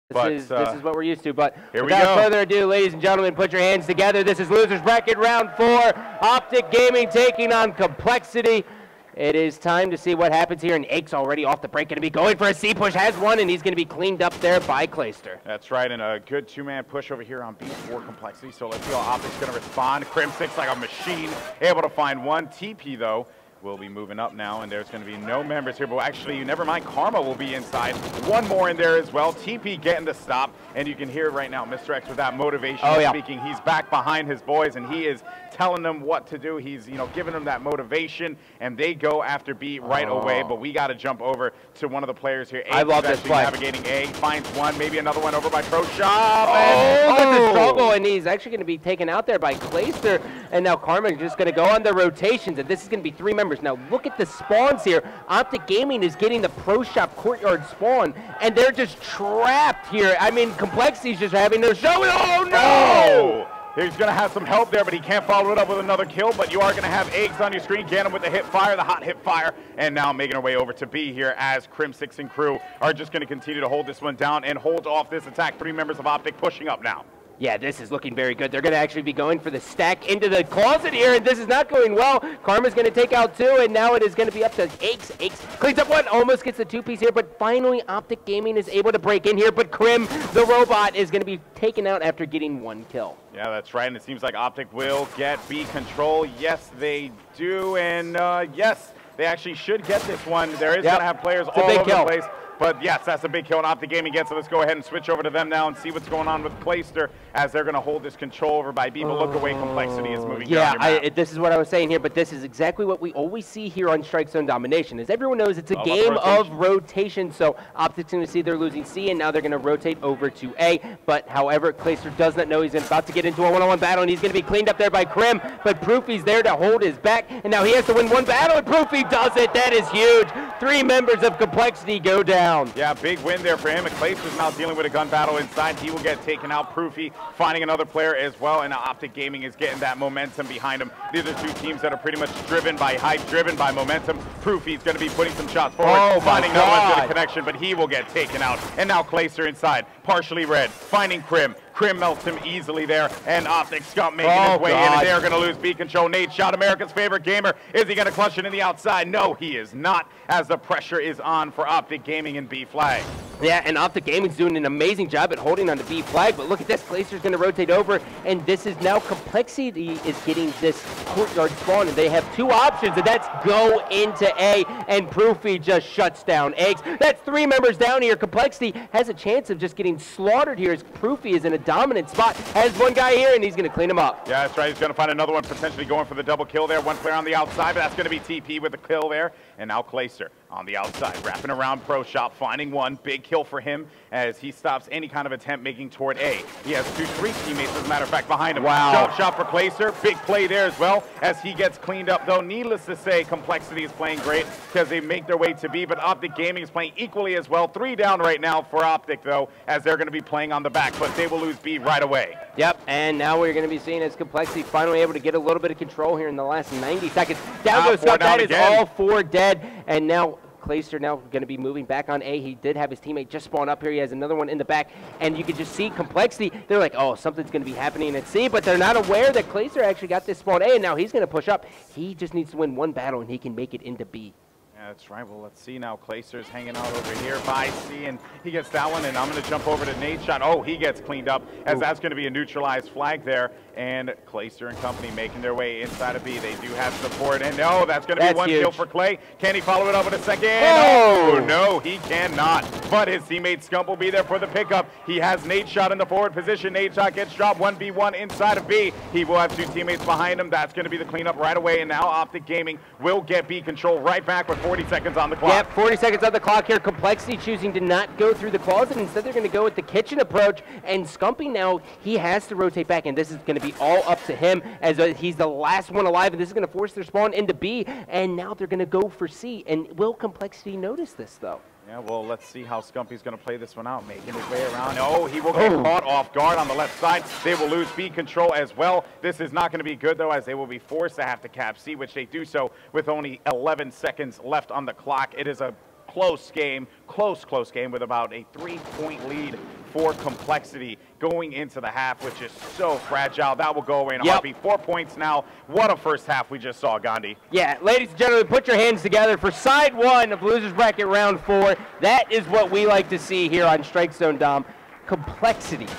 This is what we're used to. But here without further ado, ladies and gentlemen, put your hands together. This is Losers Bracket Round 4. OpTic Gaming taking on CompLexity. It is time to see what happens here, and Ake's already off the break, going to be going for a C-push, has one, and he's going to be cleaned up there by Clayster. That's right, and a good two-man push over here on B4 CompLexity, so let's see how OpTic's going to respond. Crim6 like a machine, able to find one. TP, though, will be moving up now, and there's going to be no members here, but actually, never mind, Karma will be inside. One more in there as well. TP getting the stop, and you can hear right now Mr. X with that motivation speaking. He's back behind his boys, and he is telling them what to do. He's, giving them that motivation, and they go after B right away, but we got to jump over to one of the players here. I love this play. Navigating A, finds one, maybe another one over by Pro Shop. That's a struggle, and he's actually going to be taken out there by Clayster, and now Karma is just going to go on the rotations, and this is going to be 3 members. Now look at the spawns here. OpTic Gaming is getting the Pro Shop courtyard spawn, and they're just trapped here. I mean, CompLexity's just having no show. Oh no! He's going to have some help there, but he can't follow it up with another kill. But you are going to have eggs on your screen. Get him with the hip fire, the hot hip fire. And now making our way over to B here as Crim6 and crew are just going to continue to hold this one down and hold off this attack. 3 members of OpTic pushing up now. Yeah, this is looking very good. They're going to actually be going for the stack into the closet here, and this is not going well. Karma's going to take out 2, and now it is going to be up to Aches. Aches cleans up 1, almost gets the 2-piece here, but finally OpTic Gaming is able to break in here, but Crim, the robot, is going to be taken out after getting 1 kill. Yeah, that's right, and it seems like OpTic will get B control. Yes, they do, and yes, they actually should get this one. There is going to have players all over the place. But yes, that's a big kill, and OpTic Gaming gets it. Let's go ahead and switch over to them now and see what's going on with Clayster as they're going to hold this control over by B. But look away, CompLexity is moving down your map. This is what I was saying here, but this is exactly what we always see here on Strike Zone Domination. As everyone knows, it's a game of rotation. So OpTic's going to see they're losing C, and now they're going to rotate over to A. But however, Clayster does not know he's about to get into a one-on-one battle, and he's going to be cleaned up there by Crim. But Proofy's there to hold his back, and now he has to win 1 battle, and Proofy does it. That is huge. 3 members of CompLexity go down. Yeah, big win there for him. Clayster's now dealing with a gun battle inside. He will get taken out. Proofy finding another player as well, and OpTic Gaming is getting that momentum behind him. These are 2 teams that are pretty much driven by hype, driven by momentum. Proofy's going to be putting some shots forward, finding another one good connection, but he will get taken out. And now Clayster inside, partially red, finding Crim. Crim melts him easily there, and OpTic Scump making his way in, and they're going to lose B control. Nadeshot, America's favorite gamer. Is he going to clutch it in the outside? No, he is not, as the pressure is on for OpTic Gaming and B flag. Yeah, and OpTic Gaming's doing an amazing job at holding on to B flag, but look at this. Clayster's going to rotate over, and this is now CompLexity is getting this courtyard spawn, and they have 2 options, and that's go into A, and Proofy just shuts down Eggs. That's 3 members down here. CompLexity has a chance of just getting slaughtered here as Proofy is in a dominant spot. Has 1 guy here, and he's going to clean him up. Yeah, that's right. He's going to find another one, potentially going for the double kill there. 1 player on the outside, but that's going to be TP with the kill there. And now Clayster on the outside, wrapping around Pro Shop, finding 1. Big kill for him as he stops any kind of attempt making toward A. He has 3 teammates, as a matter of fact, behind him. Wow. Jump shot for Clayster. Big play there as well as he gets cleaned up, though. Needless to say, CompLexity is playing great because they make their way to B, but OpTic Gaming is playing equally as well. 3 down right now for OpTic, though, as they're going to be playing on the back, but they will lose B right away. Yep, and now we're going to be seeing as CompLexity finally able to get a little bit of control here in the last 90 seconds. Down goes Scott, that is all 4 dead, and now Clayster now going to be moving back on A. He did have his teammate just spawn up here. He has another one in the back, and you can just see CompLexity. They're like, oh, something's going to be happening at C, but they're not aware that Clayster actually got this spawn A, and now he's going to push up. He just needs to win 1 battle, and he can make it into B. That's right. Well, let's see now. Clayster's hanging out over here by C, and he gets that one, and I'm going to jump over to Nadeshot. Oh, he gets cleaned up, as that's going to be a neutralized flag there, and Clayster and company making their way inside of B. They do have support, and no, that's going to be 1 kill for Clay. Can he follow it up in a second? Oh, no, he cannot, but his teammate Scump will be there for the pickup. He has Nadeshot in the forward position. Nadeshot gets dropped 1v1 inside of B. He will have 2 teammates behind him. That's going to be the cleanup right away, and now OpTic Gaming will get B control right back with 40 seconds on the clock. Yep, 40 seconds on the clock here. CompLexity choosing to not go through the closet. Instead, they're going to go with the kitchen approach. And Scumpy now, he has to rotate back. And this is going to be all up to him as he's the last one alive. And this is going to force their spawn into B. And now they're going to go for C. And will CompLexity notice this, though? Yeah, well, let's see how Scumpy's going to play this one out, making his way around. Oh, he will get caught off guard on the left side. They will lose B control as well. This is not going to be good, though, as they will be forced to have to cap C, which they do so with only 11 seconds left on the clock. It is a close game with about a 3-point lead for CompLexity going into the half, which is so fragile. That will go away in a heartbeat. 4 points now. What a first half we just saw, Gandhi. Yeah, ladies and gentlemen, put your hands together for side 1 of Losers Bracket Round 4. That is what we like to see here on Strike Zone Dom. CompLexity.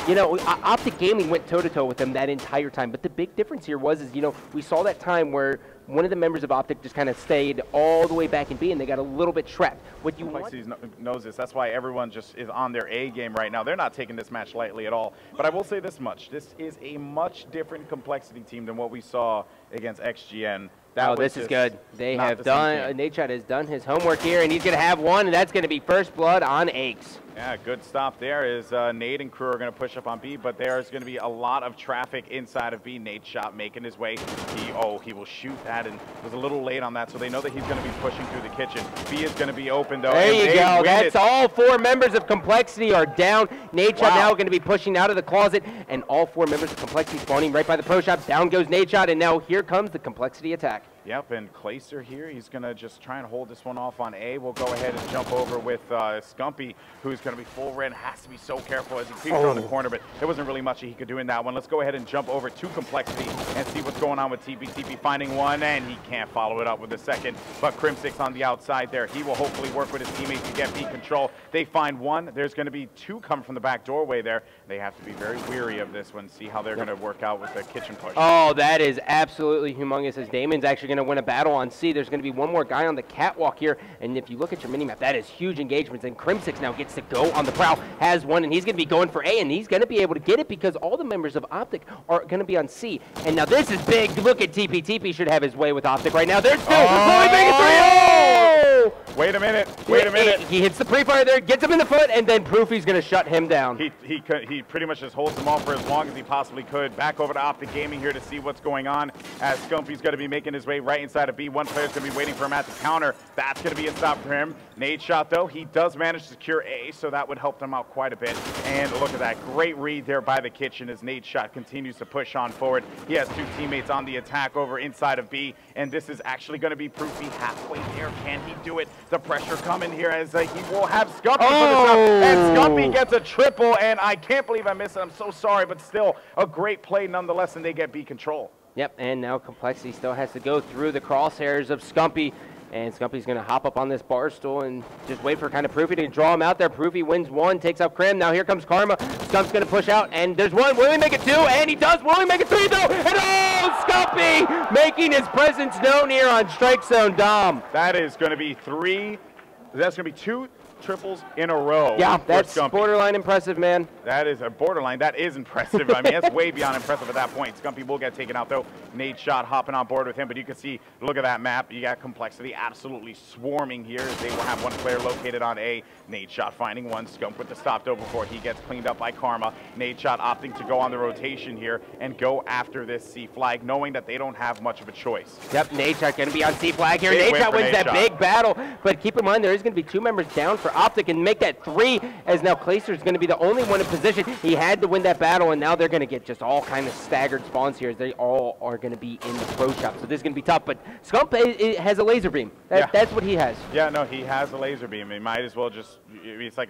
You know, OpTic Gaming went toe-to-toe with them that entire time, but the big difference here was, you know, we saw that time where one of the members of OpTic just kind of stayed all the way back in B, and they got a little bit trapped. What you knows this. That's why everyone just is on their A game right now. They're not taking this match lightly at all. But I will say this much: this is a much different CompLexity team than what we saw against XGN. This is good. They have done. Nadeshot has done his homework here, and he's going to have one, and that's going to be first blood on Aches. Yeah, good stop there. Is Nate and crew are going to push up on B, but there's going to be a lot of traffic inside of B. Nadeshot making his way. He will shoot that, and was a little late on that, so they know that he's going to be pushing through the kitchen. B is going to be open though. There you go. That's all 4 members of CompLexity are down. Nadeshot now going to be pushing out of the closet, and all 4 members of CompLexity spawning right by the pro shop. Down goes Nadeshot, and now here comes the CompLexity attack. Yep, and Clayster here, he's going to just try and hold this one off on A. We'll go ahead and jump over with Scumpy, who's going to be full red. Has to be so careful as he creeps around the corner, but there wasn't really much he could do in that one. Let's go ahead and jump over to CompLexity and see what's going on with TP. TP finding one, and he can't follow it up with the second, but Crim6 on the outside there. He will hopefully work with his teammates to get B control. They find one. There's going to be 2 coming from the back doorway there. They have to be very weary of this one, see how they're going to work out with the kitchen push. Oh, that is absolutely humongous, as Damon's actually going to win a battle on C. There's going to be one more guy on the catwalk here, and if you look at your minimap, that is huge engagements, and Crim6 now gets to go on the prowl, has one, and he's going to be going for A, and he's going to be able to get it because all the members of OpTic are going to be on C. And now this is big. Look at TP. TP should have his way with OpTic right now. There's 2. Wait a minute. Wait a minute. He hits the pre-fire there, gets him in the foot, and then Proofy's going to shut him down. He pretty much just holds him off for as long as he possibly could. Back over to OpTic Gaming here to see what's going on, as Scumpy's going to be making his way right inside of B. One player's going to be waiting for him at the counter. That's going to be a stop for him. Nadeshot, though, he does manage to secure A, so that would help them out quite a bit. And look at that. Great read there by the kitchen as Nadeshot continues to push on forward. He has 2 teammates on the attack over inside of B, and this is actually going to be Proofy halfway there. Can he do it? The pressure coming here as he will have Scumpy for the top, and Scumpy gets a triple, and I can't believe I missed it. I'm so sorry, but still a great play nonetheless, and they get B control. Yep, and now CompLexity still has to go through the crosshairs of Scumpy, and Scumpy's going to hop up on this bar stool and just wait for kind of Proofy to draw him out there. Proofy wins 1, takes out Crim. Now here comes Karma. Scump's going to push out, and there's 1. Will he make it 2? And he does. Will he make it 3, though? And Scumpy making his presence known here on Strike Zone Dom. That is going to be 3. That's going to be 2 triples in a row. Yeah, that's borderline impressive, man. That is a borderline. That is impressive. I mean, that's way beyond impressive at that point. Scumpy will get taken out, though. Nadeshot hopping on board with him, but you can see, look at that map. You got CompLexity absolutely swarming here. They will have 1 player located on A. Nadeshot finding 1. Scump with the stop, though, before he gets cleaned up by Karma. Nadeshot opting to go on the rotation here and go after this C flag, knowing that they don't have much of a choice. Yep, Nadeshot going to be on C flag here. Nadeshot wins that big battle, but keep in mind there is going to be 2 members down for OpTic, and make that 3, as now Clayster is going to be the only one in position. He had to win that battle, and now they're going to get just all kind of staggered spawns here, as they all are going to be in the pro shop. So this is going to be tough, but Scump has a laser beam. That's what he has. Yeah, no, he has a laser beam. He might as well just, it's like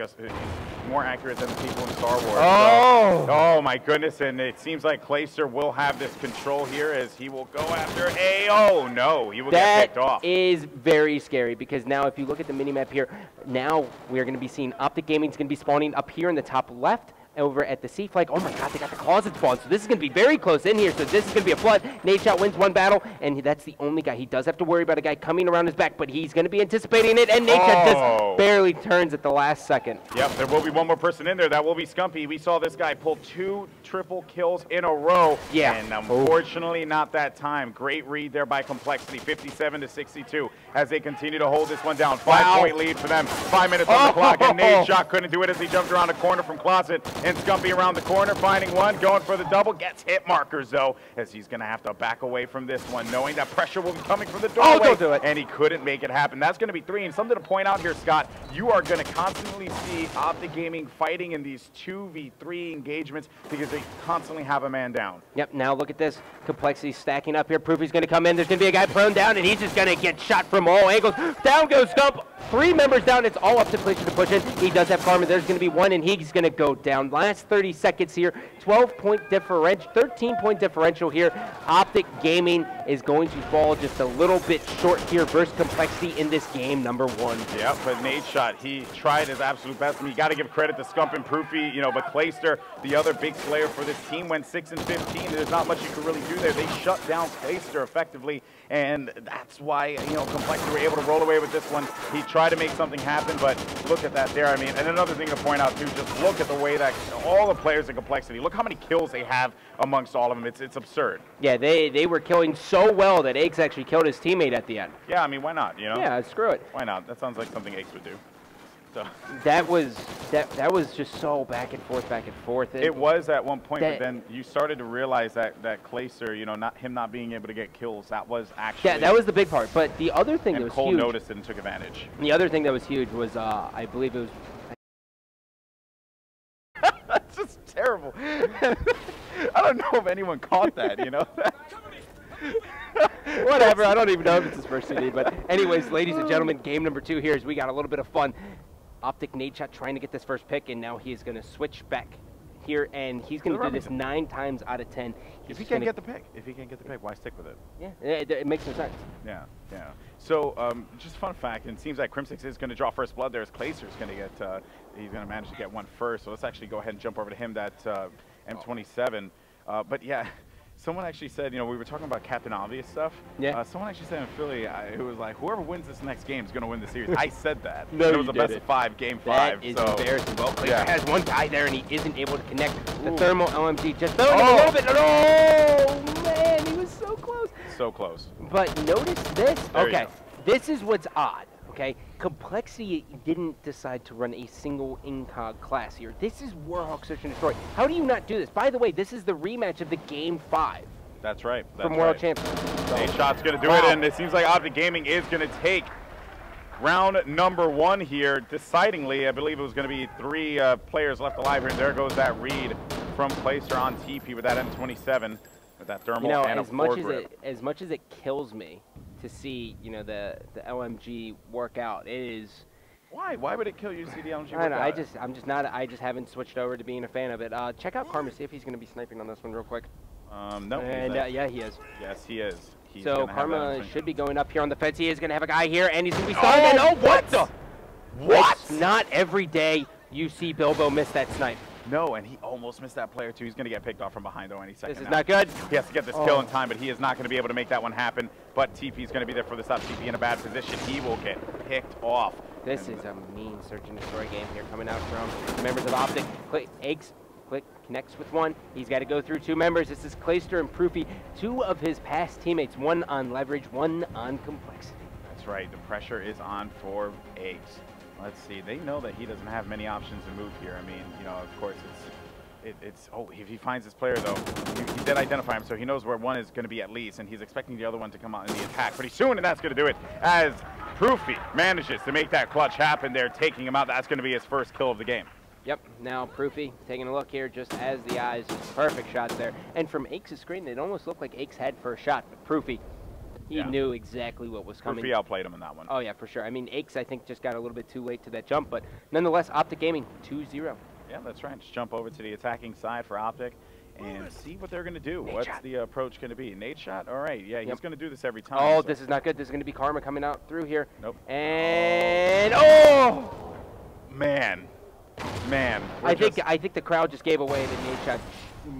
more accurate than the people in Star Wars. Oh! So, oh my goodness, and it seems like Clayster will have this control here as he will go after A. Oh no, he will get picked off. That is very scary, because now if you look at the minimap here, now we are going to be seeing OpTic Gaming is going to be spawning up here in the top left over at the C flag. Oh my god, they got the closet spawn, so this is going to be very close in here, so this is going to be a flood. Nadeshot wins 1 battle, and that's the only guy. He does have to worry about a guy coming around his back, but he's going to be anticipating it, and Nadeshot just barely turns at the last second. Yep, there will be 1 more person in there. That will be Scumpy. We saw this guy pull 2 triple kills in a row, and unfortunately not that time. Great read there by CompLexity, 57-62, as they continue to hold this one down. 5-point lead for them, 5 minutes on the clock, and Nadeshot couldn't do it as he jumped around a corner from closet. And Scumpy around the corner, finding 1, going for the double, gets hit markers, though, as he's going to have to back away from this one, knowing that pressure will be coming from the doorway. Don't do it. And he couldn't make it happen. That's going to be 3. And something to point out here, Scott, you are going to constantly see OpTic Gaming fighting in these 2v3 engagements because they constantly have a man down. Yep, now look at this. CompLexity stacking up here. Proofy's going to come in. There's going to be a guy prone down, and he's just going to get shot from all angles. Down goes Scump. 3 members down. It's all up to Glacier to push in. He does have Karma. There's going to be 1, and he's going to go down. Last 30 seconds here. 12-point differential, 13-point differential here. OpTic Gaming is going to fall just a little bit short here versus CompLexity in this game number 1. Yeah, but Nadeshot, he tried his absolute best. I mean, you got to give credit to Scump and Proofy, you know, but Clayster, the other big player for this team, went 6 and 15. There's not much you can really do there. They shut down Clayster effectively, and that's why, you know, CompLexity were able to roll away with this one. He tried to make something happen, but look at that there. I mean, and another thing to point out too, just look at the way that all the players in CompLexity, look how many kills they have amongst all of them. It's absurd. Yeah, they were killing so well that Aches actually killed his teammate at the end. Yeah, I mean, why not, you know? Yeah, screw it. Why not? That sounds like something Aches would do. So. That was just so back and forth. It was at one point, but then you started to realize that Clayster, you know, not being able to get kills, that was actually. Yeah, that was the big part. But the other thing that was Cole huge. noticed it and took advantage. The other thing that was huge was, I believe it was. That's just terrible. I don't know if anyone caught that, you know. Whatever, I don't even know if it's his first CD, but anyways, ladies and gentlemen, game number 2 here is we got a little bit of fun. OpTic Nadeshot trying to get this first pick, and now he is going to switch back here, and he's going to do this 9 times out of 10. If he can't get the pick, why stick with it? Yeah, it makes no sense. Yeah, yeah. So, just fun fact, and it seems like Crimsix is going to draw first blood there as Clayster's going to get, he's going to manage to get one first. So let's actually go ahead and jump over to him, that M27. But yeah. Someone actually said, you know, we were talking about Captain Obvious stuff. Yeah. Someone actually said in Philly, it was like, whoever wins this next game is going to win the series. I said that. No, it was a best of 5, game 5. That is embarrassing. Well, Clayster has one guy there, and he isn't able to connect the thermal LMG. Just throwing him a little bit. Oh, man, he was so close. So close. But notice this. There okay, this is what's odd. Okay, CompLexity didn't decide to run a single incog class here. This is Warhawk Search and Destroy. How do you not do this? By the way, this is the rematch of the Game 5. That's right. From World Champions. So, Nadeshot's going to do it, and it seems like OpTic Gaming is going to take round number 1 here. Decidingly, I believe it was going to be 3 players left alive here, and there goes that read from Clayster on TP with that M27, with that thermal and as much as it kills me to see, you know, the LMG work out, it is. Why would it kill you to see the LMG work I know, out? I just haven't switched over to being a fan of it. Check out Karma, see if he's going to be sniping on this one real quick. No. And yeah, he is. Yes, he is. So Karma should be going up here on the fence. He is going to have a guy here, and he's going to be stunned. Oh, what the? What? It's not every day you see Bilbo miss that snipe. No, and he almost missed that player, too. He's going to get picked off from behind, though, any second. This is not good. He has to get this kill in time, but he is not going to be able to make that one happen. But TP is going to be there for the stop. TP in a bad position. He will get picked off. This is a mean search and destroy game here coming out from members of OpTic. Aches connects with 1. He's got to go through 2 members. This is Clayster and Proofy, 2 of his past teammates, 1 on Leverage, 1 on CompLexity. That's right. The pressure is on for Aches. Let's see. They know that he doesn't have many options to move here. I mean, you know, of course, if he finds this player, though, he did identify him, so he knows where 1 is going to be at least, and he's expecting the other one to come out in the attack pretty soon, and that's going to do it as Proofy manages to make that clutch happen there, taking him out. That's going to be his first kill of the game. Yep, now Proofy taking a look here just as the eyes, perfect shots there. And from Aches' screen, it almost looked like Aches had first shot, but Proofy, he knew exactly what was coming. Proofy outplayed him in that one. Oh yeah, for sure. I mean, Aches, I think, just got a little bit too late to that jump, but nonetheless, OpTic Gaming 2-0. Yeah, that's right. Just jump over to the attacking side for OpTic and see what they're going to do. What's the approach going to be? Nadeshot? All right. Yeah, he's going to do this every time. Oh, so. This is not good. This is going to be Karma coming out through here. Nope. And Man. I think the crowd just gave away that Nadeshot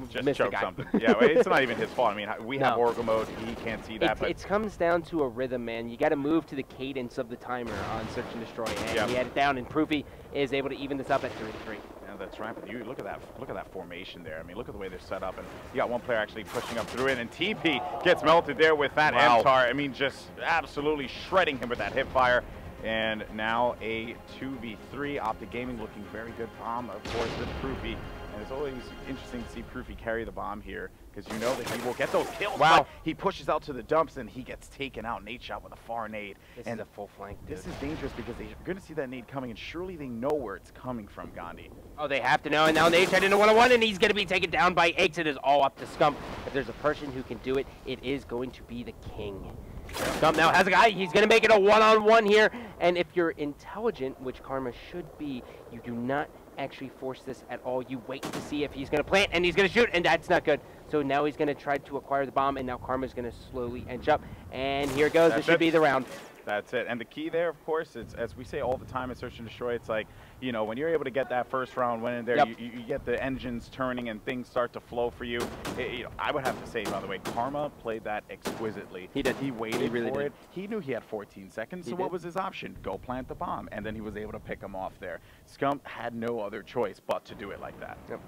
just missed choked a guy. something. Yeah, it's not even his fault. I mean, we have Oracle mode. He can't see that. It comes down to a rhythm, man. You got to move to the cadence of the timer on Search and Destroy, and he had it down, and Proofy is able to even this up at 3-3. Yeah, that's right. But you look at that formation there. I mean, look at the way they're set up, and you got 1 player actually pushing up through it, and TP gets melted there with that MTAR. I mean, just absolutely shredding him with that hip fire. And now a 2v3. OpTic Gaming looking very good bomb, of course, with Proofy. And it's always interesting to see Proofy carry the bomb here, because you know that he will get those kills. Wow. He pushes out to the dumps, and he gets taken out. Nadeshot with a far nade. This is a full flank, dude. This is dangerous because they're going to see that nade coming, and surely they know where it's coming from, Gandhi. Oh, they have to know. And now Nadeshot into 1-on-1, and he's going to be taken down by Aches. It is all up to Scump. If there's a person who can do it, it is going to be the king. Scump now has a guy. He's going to make it a one-on-one here. And if you're intelligent, which Karma should be, you do not actually force this at all. You wait to see if he's going to plant, and he's going to shoot, and that's not good. So now he's going to try to acquire the bomb, and now Karma's going to slowly inch up. And here it goes. This should be the round. That's it. And the key there, of course, is, as we say all the time in Search and Destroy, it's like, you know, when you're able to get that first round win in there, Yep. you get the engines turning and things start to flow for you. You know, I would have to say, by the way, Karma played that exquisitely. He did. He waited He really for did. it. He knew he had 14 seconds, so what was his option? Go plant the bomb. And then he was able to pick him off there. Scump had no other choice but to do it like that. Yep.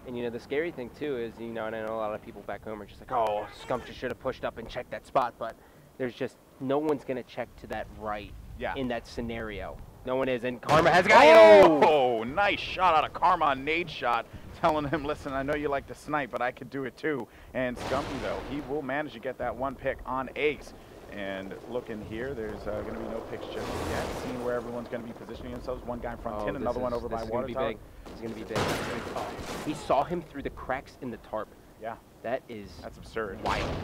And, you know, the scary thing, too, is, you know, and I know a lot of people back home are just like, oh, Scump just should have pushed up and checked that spot. But there's just no one's going to check to that right in that scenario. No one is. And Karma has a guy. Oh, nice shot out of Karma on nade shot, telling him, listen, I know you like to snipe, but I could do it too. And Scumpy, though, he will manage to get that one pick on Ace. And looking here, there's going to be no picks just yet. Seeing where everyone's going to be positioning themselves. One guy in front 10, another one over by water tower. This is going to be big. Oh, he saw him through the cracks in the tarp. Yeah. That's absurd. Wild.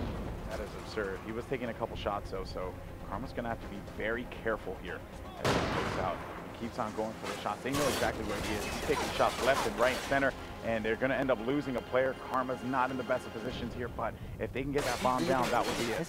That is absurd. He was taking a couple shots, though, so Karma's going to have to be very careful here as he goes out. He keeps on going for the shots. They know exactly where he is. He's taking shots left and right, center, and they're going to end up losing a player. Karma's not in the best of positions here, but if they can get that bomb down, that would be it.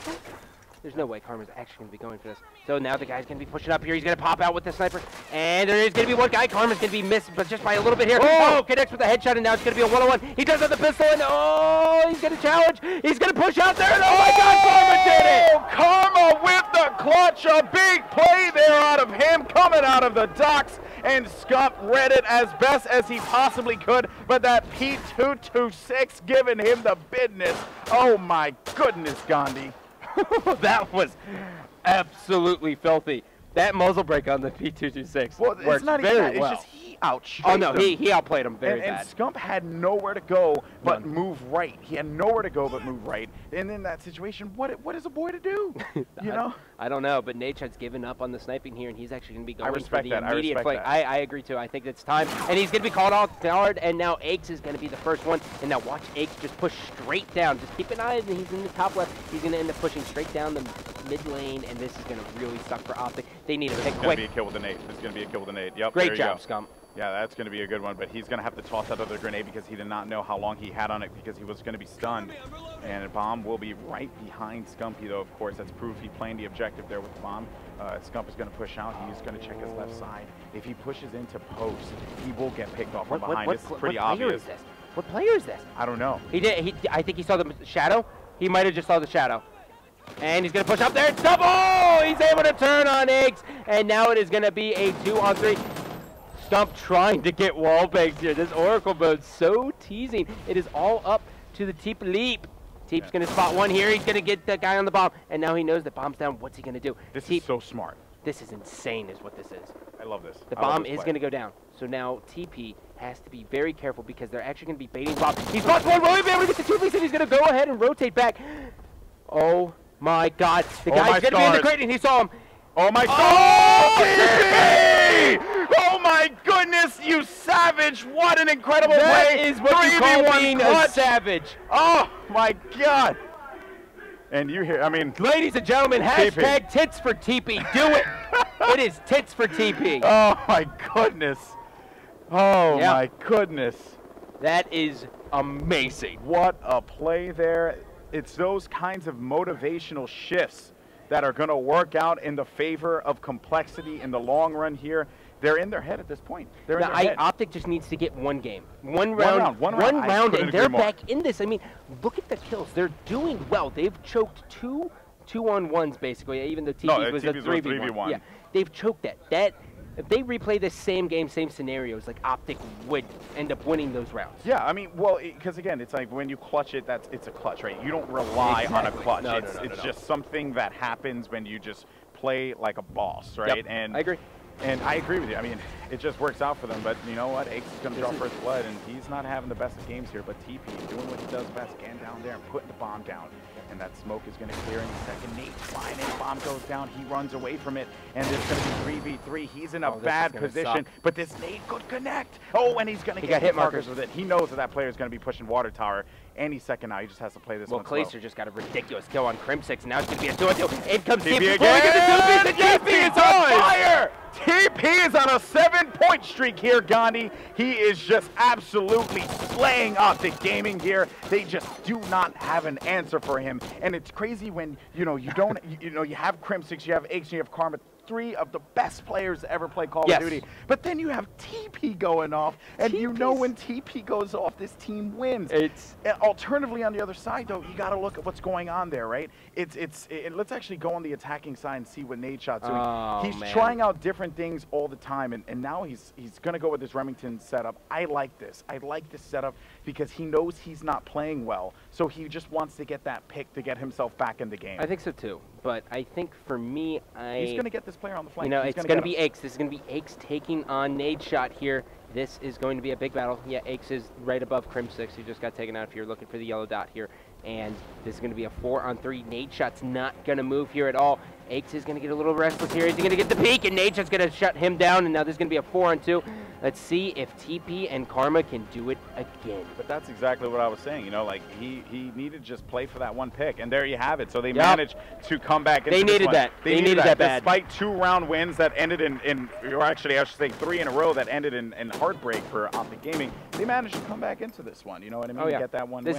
There's no way Karma's actually going to be going for this. So now the guy's going to be pushing up here. He's going to pop out with the sniper. And there is going to be one guy. Karma's going to be missed, but just by a little bit here. Oh, connects with the headshot, and now it's going to be a one-on-one. He does have the pistol, and oh, he's going to challenge. He's going to push out there, and oh my God, Karma did it! Karma with the clutch. A big play there out of him, coming out of the docks. And Scump read it as best as he possibly could, but that P226 giving him the business. Oh my goodness, Gandhi. That was absolutely filthy. That muzzle break on the P226 works not very even that. well. It's just he outshot. Oh no, he outplayed him very bad. And Scump had nowhere to go but move right. He had nowhere to go but move right. And in that situation, what is a boy to do? You know? I don't know, but Nadeshot's given up on the sniping here, and he's actually going to be going for the that. immediate flank. I agree too. I think it's time, and he's going to be called off guard, and now Aches is going to be the first one. And now watch Aches just push straight down. Just keep an eye, and he's in the top left. He's going to end up pushing straight down the mid lane, and this is going to really suck for OpTic. They need a pick quick. This is going to be a kill with a nade. This is going to be a kill with a nade. Yep. Great job, Scump. Yeah, that's going to be a good one, but he's going to have to toss that other grenade because he did not know how long he had on it because he was going to be stunned. And a bomb will be right behind Scumpy, though, of course. That's proof he playing the objective there with the bomb. Scump is going to push out. He's going to check his left side. If he pushes into post, he will get picked off from behind. It's pretty obvious. What player is this? I don't know. I think he saw the shadow. He might have just saw the shadow. And he's going to push up there. Double! He's able to turn on Eggs. And now it is going to be a 2-on-3. Scump trying to get wall bangs here. This Oracle mode's so teasing. It is all up to the Teep Leap. Teep's going to spot one here. He's going to get the guy on the bomb. And now he knows the bomb's down. What's he going to do? This is so smart. This is insane is what this is. I love this. The bomb is going to go down. So now TP has to be very careful because they're actually going to be baiting the bomb. He spots one. Will he be able to get the 2 piece? And he's going to go ahead and rotate back. Oh my God. The guy's going to be in the crate and he saw him. Oh my God! Oh, oh my goodness, you savage! What an incredible play! That is what you call being a savage. Oh my God! And you hear, I mean, ladies and gentlemen, hashtag tits for TP. Do it. It is tits for TP. Oh my goodness. Oh my goodness. That is amazing. What a play there. It's those kinds of motivational shifts that are going to work out in the favor of CompLexity in the long run here. They're in their head at this point. They're in their head. OpTic just needs to get one game. One round, and they're back in this. I mean, look at the kills. They're doing well. They've choked two 2-on-1s, basically, even though TP was a 3v1. Yeah, they've choked that. If they replay the same game, same scenarios, like OpTic would end up winning those rounds. Yeah, I mean, well, because again, it's like when you clutch it, it's a clutch, right? You don't rely on a clutch. It's just something that happens when you just play like a boss, right? Yep, I agree. And I agree with you. I mean, it just works out for them. But you know what? Aches is going to draw first blood, and he's not having the best of games here. But TP doing what he does best, getting down there and putting the bomb down. And that smoke is going to clear in a second. Nate's flying in, bomb goes down. He runs away from it, and there's going to be 3v3. He's in a bad position, but this Nate could connect. Oh, and he's going to get hit markers with it. He knows that player is going to be pushing water tower any second now. He just has to play this one slow. Well, Clayster just got a ridiculous kill on Crim6, and now it's going to be a 2-2. In comes TP again. TP is on fire. TP is on a 7-point streak here, Gandhi. He is just absolutely slaying OpTic Gaming here. They just do not have an answer for him. And it's crazy when, you don't, you have Crim6, you have Aches, you have Karma, 3 of the best players to ever play Call of Duty. But then you have TP going off, and you know when TP goes off, this team wins. Alternatively, on the other side, though, you got to look at what's going on there, right? Let's actually go on the attacking side and see what Nadeshot's doing. He's trying out different things all the time, and now he's going to go with this Remington setup. I like this. I like this setup because he knows he's not playing well, so he just wants to get that pick to get himself back in the game. I think so, too. But I think for me, he's going to get this player on the flank. It's going to be Aches. This is going to be Aches taking on Nadeshot here. This is going to be a big battle. Yeah, Aches is right above Crim6, who just got taken out if you're looking for the yellow dot here. And this is going to be a 4-on-3. Nadeshot's not going to move here at all. Aches is going to get a little restless here. He's going to get the peek, and Nadeshot's going to shut him down. And now there's going to be a 4-on-2. Let's see if TP and Karma can do it again. But that's exactly what I was saying. Like he needed to just play for that one pick, and there you have it. So they managed to come back. They needed that. They needed that bad. Despite 2-round wins that ended or actually I should say 3 in a row that ended in heartbreak for OpTic Gaming, they managed to come back into this one. You know what I mean? Get that one win.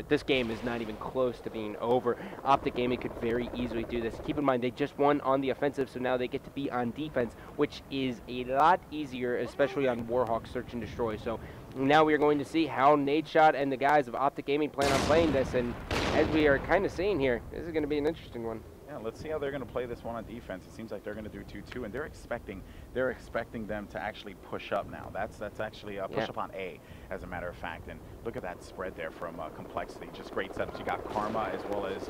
This game is not even close to being over. OpTic Gaming could very easily do this. Keep in mind, they just won on the offensive, so now they get to be on defense, which is a lot easier, especially on Warhawk Search and Destroy. So now we are going to see how Nadeshot and the guys of OpTic Gaming plan on playing this, and as we are kind of seeing here, this is going to be an interesting one. Yeah, let's see how they're going to play this one on defense. It seems like they're going to do 2-2, and they're expecting them to actually push up now. That's actually a push up on A, as a matter of fact. And look at that spread there from CompLexity. Just great setups. You got Karma as well as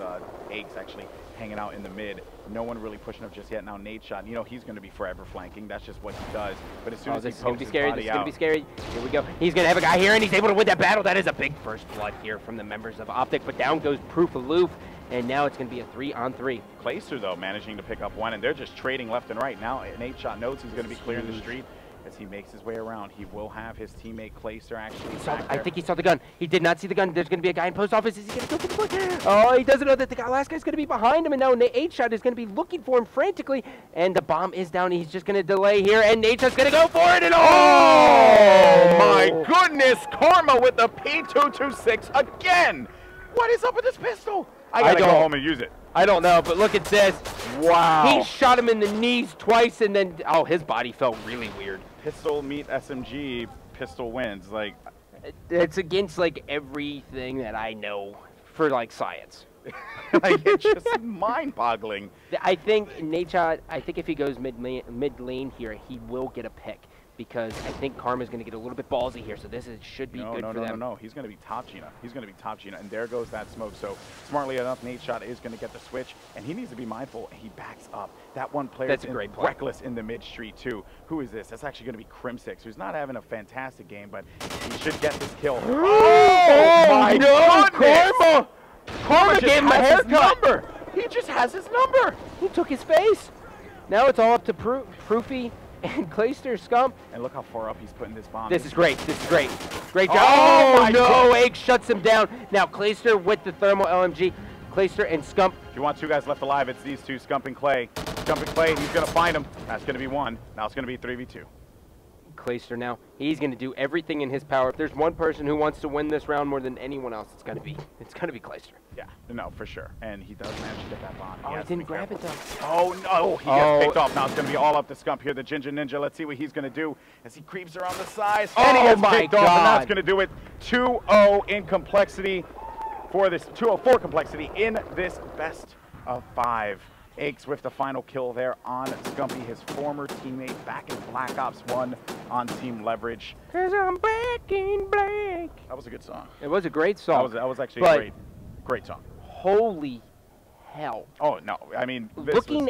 Aches actually hanging out in the mid. No one really pushing up just yet. Now Nadeshot, he's going to be forever flanking. That's just what he does. But as soon as he pokes his body out, this is going to be scary. Here we go. He's going to have a guy here, and he's able to win that battle. That is a big first blood here from the members of OpTic. But down goes Proof Aloof. And now it's going to be a 3-on-3. Clayster, though, managing to pick up one, and they're just trading left and right. Now, Nadeshot knows he's going to be clearing the street as he makes his way around. He will have his teammate Clayster actually I think he saw the gun. He did not see the gun. There's going to be a guy in post office. Is he going to go for the point? Oh, he doesn't know that the last guy's going to be behind him, and now Nadeshot is going to be looking for him frantically, and the bomb is down. He's just going to delay here, and Nadeshot's going to go for it, and oh my goodness! Karma with the P226 again! What is up with this pistol? I gotta go home and use it. I don't know, but look at this. Wow. He shot him in the knees twice, and then, his body felt really weird. Pistol meet SMG, pistol wins. It's against, everything that I know for, science. It's just mind-boggling. I think Nadeshot, if he goes mid-lane here, he will get a pick. Because I think Karma's going to get a little bit ballsy here, so this should be good for them. No, he's going to be top Gina. He's going to be top Gina, and there goes that smoke. So, smartly enough, Nadeshot is going to get the switch, and he needs to be mindful. He backs up. That one player is reckless in the mid-street, too. Who is this? That's actually going to be Crim6, who's not having a fantastic game, but he should get this kill. Oh my goodness! Karma! Karma gave him a haircut! He just has his number! He took his face! Now it's all up to Proofy and Clayster Scump. And look how far up he's putting this bomb. This is great. This is great. Great job. Oh no, Egg shuts him down. Now Clayster with the thermal LMG. Clayster and Scump. If you want 2 guys left alive, it's these 2, Scump and Clay. Scump and Clay, he's going to find him. That's going to be 1. Now it's going to be 3v2. Clayster now, he's going to do everything in his power. If there's one person who wants to win this round more than anyone else, it's going to be Clayster. Yeah, no, for sure. And he does manage to get that bomb. Oh, he didn't grab it though. Oh no, he gets picked off. Now it's going to be all up to Scump here, the Ginger Ninja. Let's see what he's going to do as he creeps around the sides. And he gets picked off, and that's going to do it. 2-0 in CompLexity for this 2-0 for CompLexity in this best of 5. Aches with the final kill there on Scumpy, his former teammate back in Black Ops 1 on Team Leverage. 'Cause I'm back in black. That was a good song. It was a great song. That was actually a great song. Holy hell. Oh, no. I mean, looking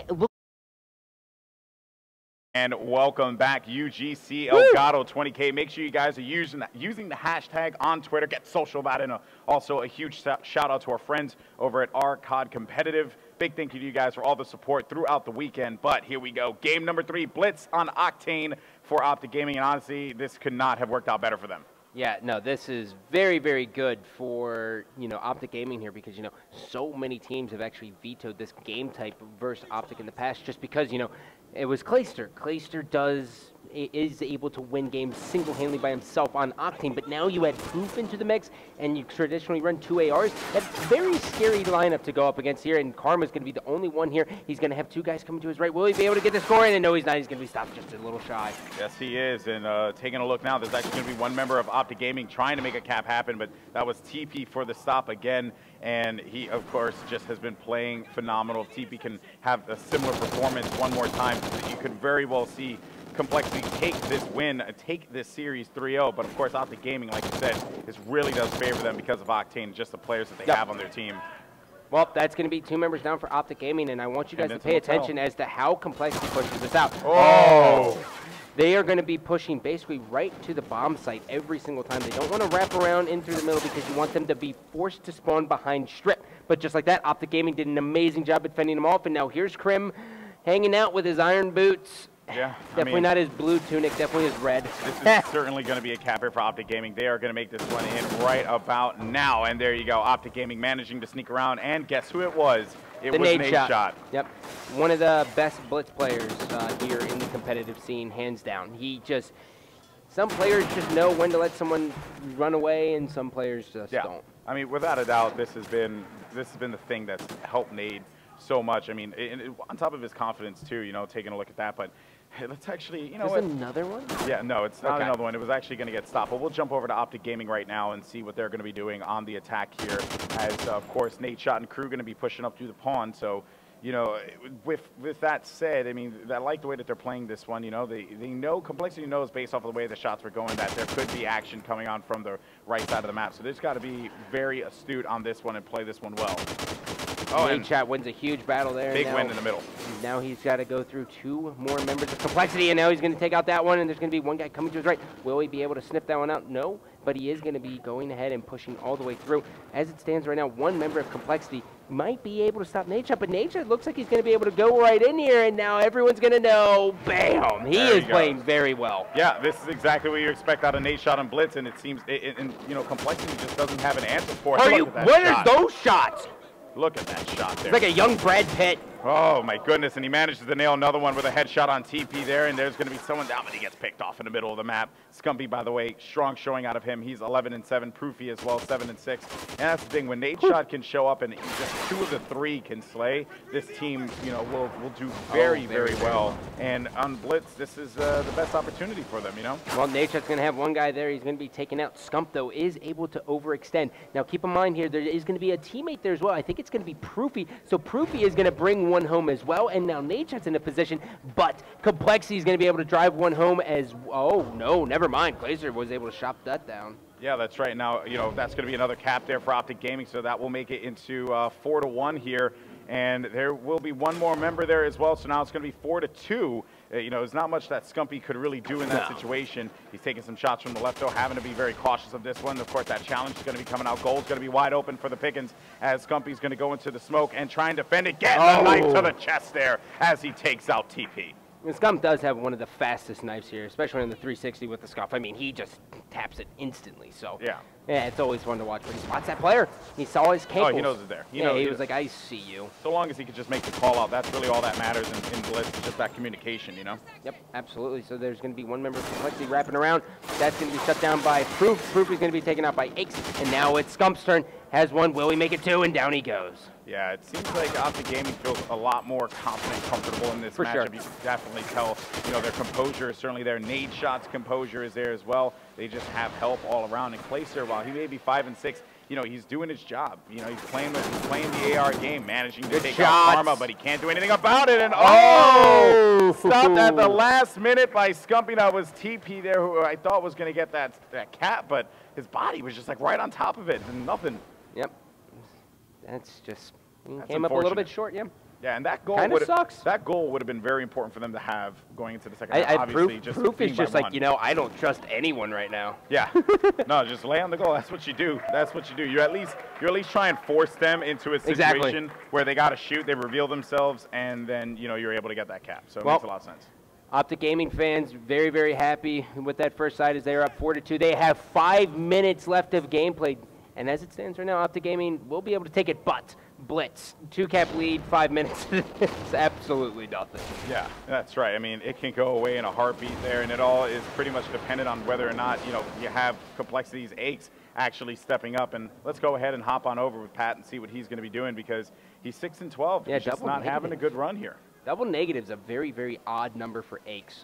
And welcome back, UGC Elgato 20K. Make sure you guys are using the hashtag on Twitter. Get social about it. And also a huge shout out to our friends over at RCOD Competitive. Big thank you to you guys for all the support throughout the weekend. But here we go. Game number 3, Blitz on Octane for OpTic Gaming. And honestly, this could not have worked out better for them. Yeah, no, this is very, very good for, OpTic Gaming here because, so many teams have actually vetoed this game type versus OpTic in the past just because, it was Clayster. Clayster is able to win games single-handedly by himself on Octane, but now you add Proof into the mix, and you traditionally run 2 ARs. That's a very scary lineup to go up against here, and Karma's going to be the only one here. He's going to have 2 guys coming to his right. Will he be able to get the score in? And no, he's not. He's going to be stopped just a little shy. Yes, he is, and taking a look now, there's actually going to be one member of OpTic Gaming trying to make a cap happen, but that was TP for the stop again, and he, of course, just has been playing phenomenal. If TP can have a similar performance one more time, you could very well see CompLexity take this win, take this series 3-0, but of course OpTic Gaming, like you said, this really does favor them because of Octane, just the players that they have on their team. Well, that's going to be 2 members down for OpTic Gaming, and I want you guys to pay attention as to how CompLexity pushes this out. Oh! They are going to be pushing basically right to the bomb site every single time. They don't want to wrap around in through the middle because you want them to be forced to spawn behind Strip. But just like that, OpTic Gaming did an amazing job at fending them off, and now here's Krim hanging out with his iron boots. Yeah, definitely not his blue tunic, definitely his red. This is certainly going to be a capper for OpTic Gaming. They are going to make this one in right about now. And there you go, OpTic Gaming managing to sneak around. And guess who it was? It was Nate Shot. Yep, one of the best blitz players here in the competitive scene, hands down. Some players just know when to let someone run away, and some players just don't. I mean, without a doubt, this has been the thing that's helped Nate so much. I mean, on top of his confidence too, taking a look at that, but let's actually, Is this another one? Yeah, no, it's not another one. It was actually going to get stopped. But we'll jump over to OpTic Gaming right now and see what they're going to be doing on the attack here. As, of course, Nate Shot and crew going to be pushing up through the pawn. So, with that said, I mean, I like the way that they're playing this one. They know, CompLexity knows based off of the way the shots were going that there could be action coming on from the right side of the map. So they've got to be very astute on this one and play this one well. Nate Shot wins a huge battle there. Big win in the middle. Now he's got to go through 2 more members of CompLexity, and now he's going to take out that one, and there's going to be one guy coming to his right. Will he be able to sniff that one out? No, but he is going to be going ahead and pushing all the way through. As it stands right now, 1 member of CompLexity might be able to stop Nate Shot, but Nate Shot looks like he's going to be able to go right in here, and now everyone's going to know, bam, he is playing very well. Yeah, this is exactly what you expect out of Nate Shot and Blitz, and it seems, CompLexity just doesn't have an answer for it. What are those shots? Look at that shot there. It's like a young Brad Pitt. Oh, my goodness, and he manages to nail another one with a headshot on TP there, and there's going to be someone down, but he gets picked off in the middle of the map. Scumpy, by the way, strong showing out of him. He's 11-7, Proofy as well, 7-6. And that's the thing, when Nate Shot can show up and just 2 of the 3 can slay, this team, will do very, very well. And on Blitz, this is the best opportunity for them, Well, Nate Shot's going to have one guy there. He's going to be taken out. Scump, though, is able to overextend. Now, keep in mind here, there is going to be a teammate there as well. I think it's going to be Proofy. So Proofy is going to bring one home as well. And now Nate Shot's in a position, but CompLexity is going to be able to drive one home as, oh, no, never mind. Glazer was able to shop that down. Yeah, that's right. Now, that's going to be another cap there for OpTic Gaming, so that will make it into 4-1 here. And there will be one more member there as well, so now it's going to be 4-2. There's not much that Scumpy could really do in that situation. He's taking some shots from the left, though, having to be very cautious of this one. Of course, that challenge is going to be coming out. Goal's going to be wide open for the Pickens as Scumpy's going to go into the smoke and try and defend it. Getting the knife to the chest there as he takes out TP. Scump does have one of the fastest knives here, especially on the 360 with the scuff. I mean, he just taps it instantly. So yeah, it's always fun to watch. But he spots that player. He saw his cankles. Oh, he knows it's there. He was like, I see you. So long as he could just make the call out, that's really all that matters in Blitz, just that communication, Yep, absolutely. So there's going to be one member of CompLexity wrapping around. That's going to be shut down by Proof. Proof is going to be taken out by Aches. And now it's Scump's turn. Has one. Will he make it 2? And down he goes. Yeah, it seems like OpTic Gaming feels a lot more confident, comfortable in this matchup. Sure. You can definitely tell, their composure is certainly there. Nate Shot's composure is there as well. They just have help all around. And Clayster, while he may be 5-6, he's doing his job. He's playing the AR game, managing to take out Karma, but he can't do anything about it. And stopped at the last minute by Scumpy. That was TP there, who I thought was going to get that cap, but his body was just like right on top of it and nothing. Yep. That's just came up a little bit short, yeah. Yeah, and that goal sucks. That goal would have been very important for them to have going into the second half. Obviously, proof is just like, I don't trust anyone right now. Yeah. No, just lay on the goal. That's what you do. That's what you do. You're at least try and force them into a situation where they got to shoot, they reveal themselves, and then you're able to get that cap. So it makes a lot of sense. OpTic Gaming fans very, very happy with that first side as they are up 4-2. They have 5 minutes left of gameplay, and as it stands right now, OpTic Gaming will be able to take it, but blitz, 2-cap lead, 5 minutes. It's absolutely nothing. Yeah, that's right. I mean, it can go away in a heartbeat there, and it all is pretty much dependent on whether or not, you have CompLexity's Aches actually stepping up. And let's go ahead and hop on over with Pat and see what he's going to be doing, because he's 6-12. Yeah, he's just not having a good run here. Double negative is a very, very odd number for Aches.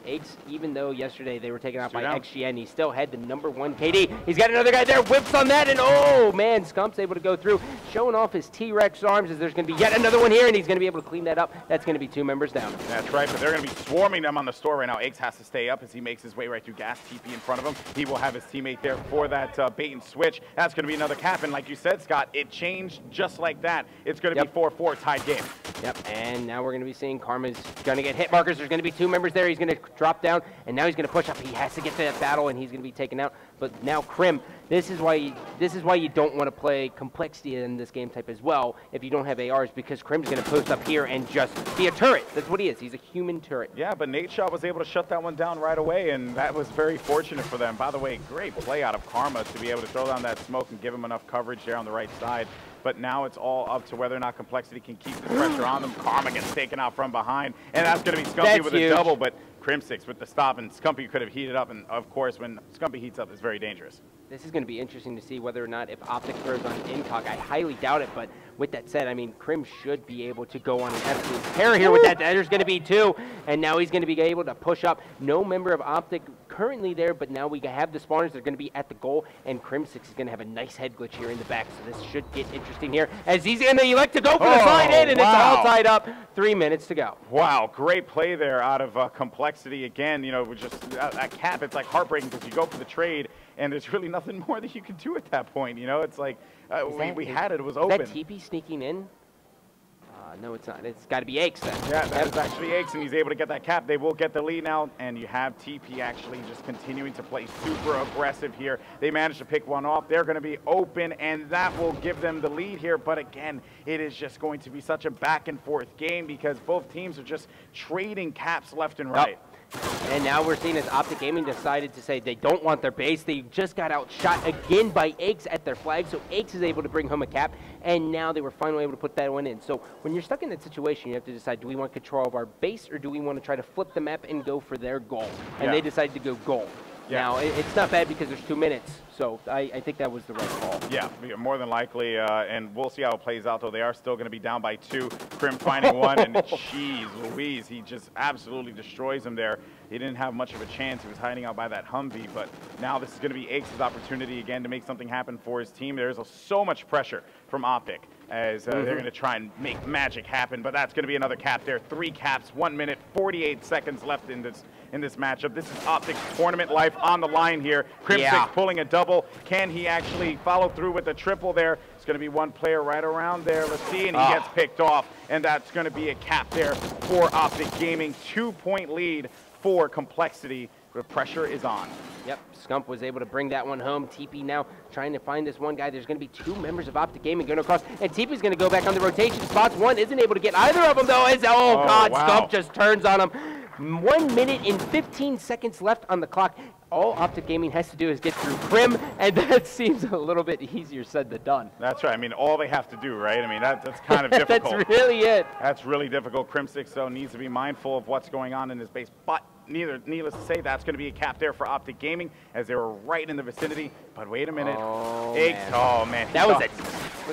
Aches, even though yesterday they were taken out by XGN, he still had the #1 KD. He's got another guy there, whips on that, and oh man, Scump's able to go through, showing off his T-Rex arms, as there's going to be yet another one here, and he's going to be able to clean that up. That's going to be 2 members down. That's right, but they're going to be swarming them on the store right now. Aches has to stay up as he makes his way right through gas. TP in front of him. He will have his teammate there for that bait and switch. That's going to be another cap, and like you said, Scott, it changed just like that. It's going to be 4-4 tied game. Yep, and now we're going to be seeing Karma's going to get hit markers. There's going to be 2 members there. He's going to drop down, and now he's going to push up. He has to get to that battle, and he's going to be taken out. But now Crim, this is why you don't want to play CompLexity in this game type as well if you don't have ARs, because Crim's going to post up here and just be a turret. That's what he is. He's a human turret. Yeah, but Nadeshot was able to shut that one down right away, and that was very fortunate for them. By the way, great play out of Karma to be able to throw down that smoke and give him enough coverage there on the right side. But now it's all up to whether or not CompLexity can keep the pressure on them. Karma gets taken out from behind, and that's going to be Scumpy with a double, but Crimsix with the stop, and Scumpy could have heated up, and of course, when Scumpy heats up, it's very dangerous. This is going to be interesting to see whether or not if OpTic throws on Incog. I highly doubt it, but with that said, I mean, Crim should be able to go on an absolute tear here with that. There's going to be 2, and now he's going to be able to push up. No member of OpTic currently there, but now we have the spawners. They're going to be at the goal, and Crimsix is going to have a nice head glitch here in the back, so this should get interesting here as he's going to elect to go for the slide in, and it's all tied up. 3 minutes to go. Wow, great play there out of CompLexity. Again, with just a cap, it's like heartbreaking because you go for the trade, and there's really nothing more that you can do at that point. It's like we had it was open. Is that TP sneaking in? No, it's not. It's got to be Aches then. Yeah, that's actually Aches, and he's able to get that cap. They will get the lead now, and you have TP actually just continuing to play super aggressive here. They managed to pick one off. They're going to be open, and that will give them the lead here. But again, it is just going to be such a back-and-forth game because both teams are just trading caps left and right. And now we're seeing as OpTic Gaming decided to say they don't want their base. They just got outshot again by Aches at their flag, so Aches is able to bring home a cap, and now they were finally able to put that one in. So when you're stuck in that situation, you have to decide, do we want control of our base, or do we want to try to flip the map and go for their goal? And they decided to go goal. Yeah. Now, it's not bad because there's 2 minutes, so I think that was the right call. Yeah, more than likely, and we'll see how it plays out, though. They are still going to be down by 2. Crim finding one, and jeez Louise, he just absolutely destroys him there. He didn't have much of a chance. He was hiding out by that Humvee, but now this is going to be Aches' opportunity again to make something happen for his team. There's so much pressure from OpTic as they're going to try and make magic happen, but that's going to be another cap there. 3 caps, 1 minute, 48 seconds left in this matchup. This is OpTic's tournament life on the line here. Crimsix pulling a double. Can he actually follow through with a triple there? It's going to be one player right around there. Let's see, and he gets picked off, and that's going to be a cap there for OpTic Gaming. 2-point lead for CompLexity. The pressure is on. Yep, Scump was able to bring that one home. TP now trying to find this one guy. There's going to be 2 members of OpTic Gaming going across, and TP's going to go back on the rotation spots. One isn't able to get either of them, though. God, Scump just turns on him. 1 minute and 15 seconds left on the clock. All OpTic Gaming has to do is get through Crim, and that seems a little bit easier said than done. That's right. I mean, all they have to do, right? I mean, that's kind of difficult. That's really it. That's really difficult. Crimsix, though, needs to be mindful of what's going on in his base, but needless to say, that's going to be a cap there for OpTic Gaming as they were right in the vicinity. But wait a minute. Oh, man. That was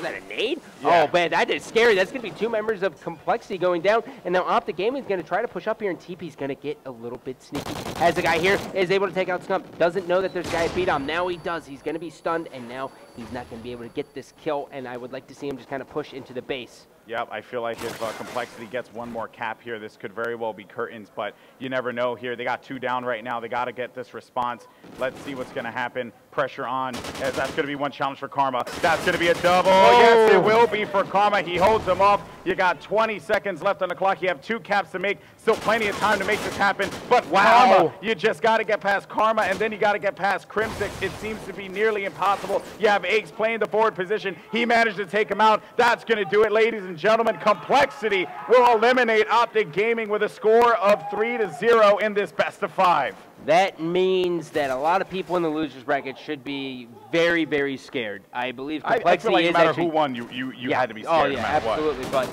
that a nade? Yeah. Oh, man, that is scary. That's going to be 2 members of CompLexity going down. And now OpTic Gaming is going to try to push up here, and TP's going to get a little bit sneaky. As the guy here is able to take out Scump. Doesn't know that there's a guy beat him. Now he does. He's going to be stunned, and now he's not going to be able to get this kill. And I would like to see him just kind of push into the base. Yep, I feel like if CompLexity gets one more cap here, this could very well be curtains, but you never know here. They got 2 down right now. They got to get this response. Let's see what's going to happen. Pressure on, as that's going to be one challenge for Karma. That's going to be a double. Oh, yes, it will be for Karma. He holds him off. You got 20 seconds left on the clock. You have 2 caps to make. Still plenty of time to make this happen. But wow, you just got to get past Karma, and then you got to get past Crimson. It seems to be nearly impossible. You have Aches playing the forward position. He managed to take him out. That's going to do it, ladies and gentlemen. CompLexity will eliminate OpTic Gaming with a score of 3-0 in this best of 5. That means that a lot of people in the losers bracket should be very, very scared. I believe CompLexity I feel like no matter actually, who won, you yeah, had to be scared. Oh yeah, absolutely. But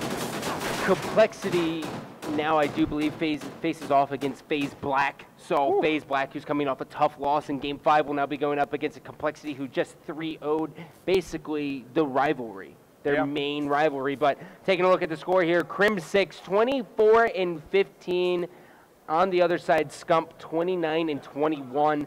CompLexity now, I do believe, faces off against FaZe Black. So FaZe Black, who's coming off a tough loss in Game 5, will now be going up against a CompLexity who just 3-0'd basically the rivalry. Their main rivalry. But taking a look at the score here, Crim 6, 24-15. On the other side, Scump 29-21.